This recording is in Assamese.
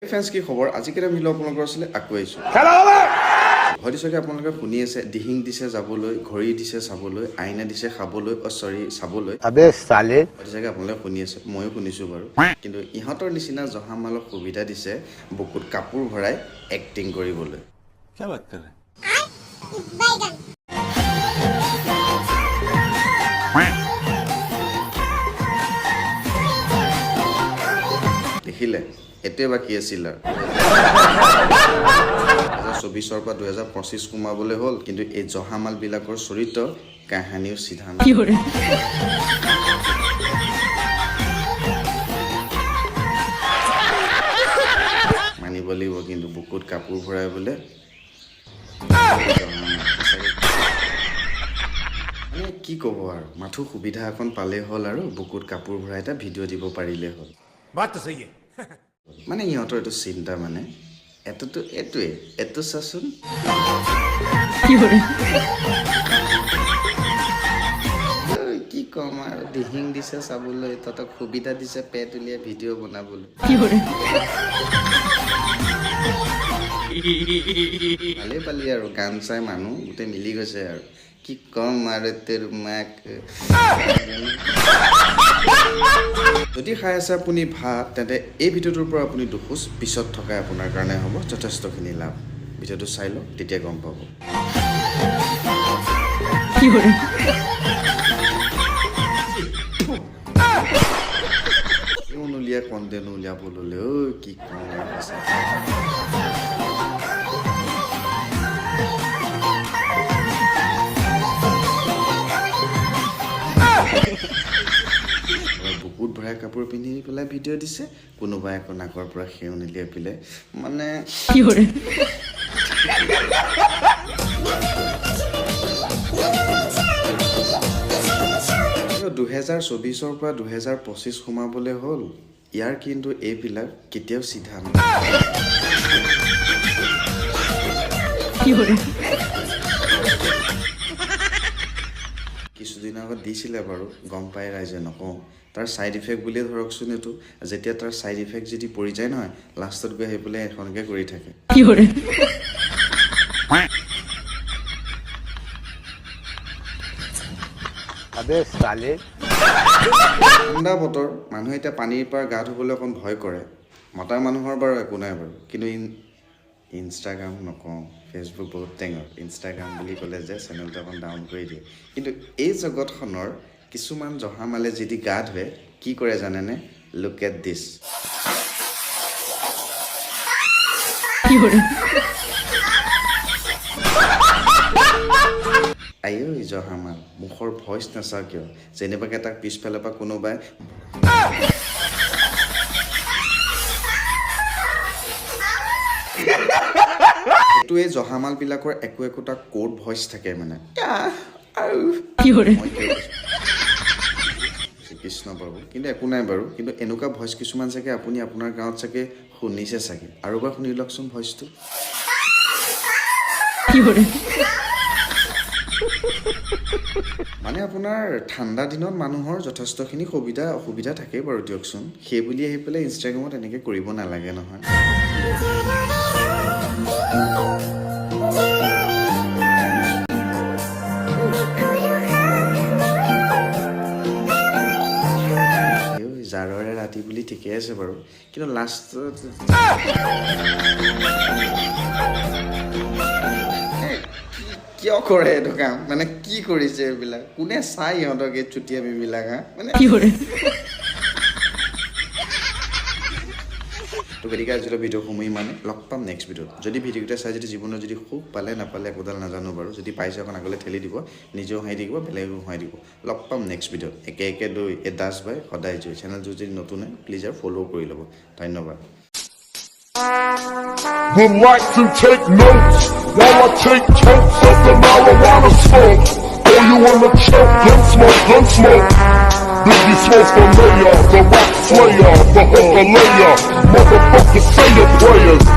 ফ্ৰেন্স কি খবৰ আজিকালি মিলো আপোনালোকৰ আসলে আকৌ আইছো হয়তো চাগে আপোনালোকে শুনি আছে দিহিং দিছে যাবলৈ ঘড়ী দিছে চাবলৈ আইনা দিছে খাবলৈ সৰি চাবলৈ আবে সালে হয়তো চাগে আপোনালোকে শুনি আছে ময়ো শুনিছো বাৰু কিন্তু ইহঁতৰ নিচিনা জহামালক সুবিধা দিছে বুকুত কাপোৰ ভৰাই এক্টিং কৰিবলৈ কি বাত কৰে দেখিলে এতে বাকি আছিল আৰু 2024 পৰা 2025 সোমাবলৈ হ'ল কিন্তু এই জহামাল বিলাকৰ চৰিত্ৰ কাহিনীও সিধা কি কৰে মানিব লাগিব কিন্তু বুকুত কাপোৰ ভৰাই বোলে মানে কি ক'ব আৰু মাথো সুবিধা এখন পালে হ'ল আৰু বুকুত কাপোৰ ভৰাই এটা ভিডিঅ' দিব পাৰিলে হ'ল বাত তো সহি মানে ইহঁতৰ এইটো চিন্তা মানে এইটো চাচোন কি কৰে কি ক'ম আৰু দিহিং দিছে চাবলৈ তহঁতক সুবিধা দিছে পেট উলিয়াই ভিডিঅ' বনাবলৈ কি কৰে ভালেই পালি আৰু গান চাই মানুহ গোটেই মিলি গৈছে আৰু কি ক'ম আৰু তোৰ মাক যদি খাই আছে আপুনি ভাত তেন্তে এই ভিডিঅ'টোৰ পৰা আপুনি দুখোজ পিছত থকাই আপোনাৰ কাৰণে হ'ব যথেষ্টখিনি লাভ ভিডিঅ'টো চাই লওক তেতিয়া গম পাব কি কৰে উলিয়াই কণ্টেণ্ট উলিয়াবলৈ ঐ কি ক'ম বুকুত ভৰাই কাপোৰ পিন্ধি পেলাই ভিডিঅ' দিছে কোনোবাই আকৌ নাকৰ পৰা সেউ উলিয়াই পেলাই মানে কি কৰে 2024 পৰা 2025 সোমাবলৈ হ'ল ইয়াৰ কিন্তু এইবিলাক কেতিয়াও সিধা নহয় কি কৰে কিছুদিন আগত দিছিলে বাৰু গম পাই ৰাইজে নকওঁ তাৰ সাইড ইফেক্ট বুলিয়ে ধৰকচোন এইটো যেতিয়া তাৰ সাইড ইফেক্ট যদি পৰি যায় নহয় লাষ্টত গৈ আহি পেলাই এখনকে কৰি থাকে কি কৰে আবে সালে ঠাণ্ডা বতৰ মানুহে এতিয়া পানীৰ পৰা গা ধুবলৈ অকণ ভয় কৰে মতা মানুহৰ বাৰু একো নাই বাৰু কিন্তু ইনষ্টাগ্ৰাম নকওঁ ফেচবুক বহুত টেঙৰ ইনষ্টাগ্ৰাম বুলি ক'লে যে চেনেলটো অকণ ডাউন কৰি দিয়ে কিন্তু এই জগতখনৰ কিছুমান জহামালে যদি গা ধুৱে কি কৰে জানেনে লুক এট দিছ কি কৰে আইও জহামাল মুখৰ ভইচ নাচা কিয় যেনেবাকে তাক পিছফালৰ পৰা কোনোবাই এইটো এই জহামাল বিলাকৰ একোটা কোড ভইচ থাকে মানে কি কৰে কৃষ্ণ বাবু কিন্তু একো নাই বাৰু কিন্তু এনেকুৱা ভইচ কিছুমান চাগে আপুনি আপোনাৰ গাঁৱত চাগে শুনিছে চাগে আৰু এবাৰ শুনি লওকচোন ভইচটো কি কৰে মানে আপোনাৰ ঠাণ্ডা দিনত মানুহৰ যথেষ্টখিনি সুবিধা অসুবিধা থাকে বাৰু দিয়কচোন সেই বুলি আহি পেলাই ইনষ্টাগ্ৰামত এনেকৈ কৰিব নালাগে নহয় জাৰৰে ৰাতি বুলি ঠিকে আছে বাৰু কিন্তু লাষ্টত কিয় কৰে এইটো কাম মানে কি কৰিছে এইবিলাক কোনে চাই ইহঁতক এই চুটিয়ামীবিলাক হা মানে কি কৰে তো গতিকে আজিলৈ ভিডিঅ' সময় মানে লগ পাম নেক্সট ভিডিঅ'ত যদি ভিডিঅ'কেইটা চাই যদি জীৱনত যদি সুখ পালে নাপালে একোডাল নাজানো বাৰু যদি পাইছে অকণ আগলৈ ঠেলি দিব নিজেও হাঁহি থাকিব বেলেগো হাঁহি দিব লগ পাম নেক্সট ভিডিঅ'ত একে দুই এই দাস বাই সদায় জয় চেনেলটো যদি নতুন হয় প্লিজ আৰু ফ'ল' কৰি ল'ব ধন্যবাদ Would like to take notes while I take totes of the marijuana smoke. Oh, you wanna choke? Gun smoke. Biggie Smoke the mayor, the rap slayer, the hooker layer. Motherfucker, say your prayers.